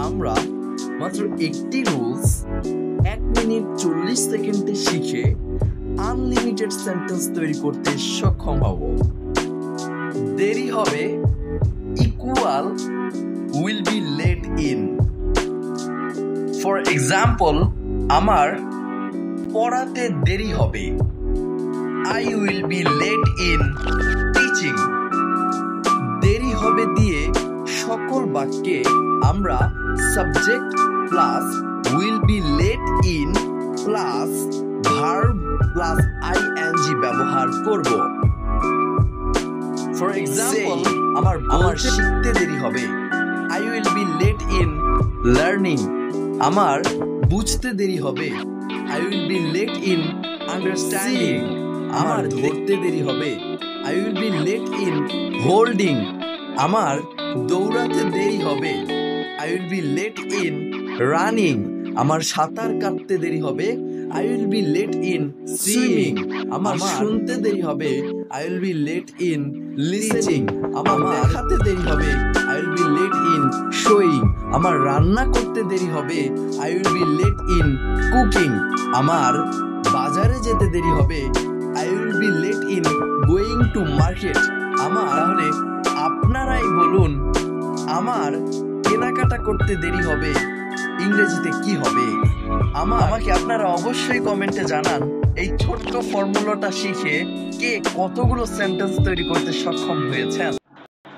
আমরা মাত্র একটি রুলস 1 মিনিট 40 সেকেন্ডে শিখে আনলিমিটেড সেন্টেন্স তৈরি করতে সক্ষম হব। দেরি হবে equal will be late in. For example, আমার পড়াতে দেরি হবে, I will be late in teaching. দেরি হবে দিয়ে সকল বাক্যে আমরা subject plus will be late in plus verb plus ING ব্যবহার করব। ফর এক্সাম্পল, আমার শিখতে দেরি হবে, I will be late in learning. আমার বুঝতে দেরি হবে, I will be late in understanding. আমার ধরতে দেরি হবে, I will be late in holding. আমার দৌড়াতে দেরি হবে, I will be late in running. আমার সাঁতার কাটতে দেরি হবে, I will be late in swimming. আমার শুনতে দেরি হবে, I will be late in listening. আমার দেখাতে দেরি হবে, I will be late in showing. আমার রান্না করতে দেরি হবে, I will be late in cooking. আমার বাজারে যেতে দেরি হবে, I will be late in going to market. তাহলে আপনারাই বলুন, আমার কেনাকাটা করতে দেরি হবে ইংরেজিতে কি হবে? আমাকে আপনারা অবশ্যই কমেন্টে জানান এই ছোট্ট ফর্মুলাটা শিখে কে কতগুলো সেন্টেন্স তৈরি করতে সক্ষম হয়েছেন।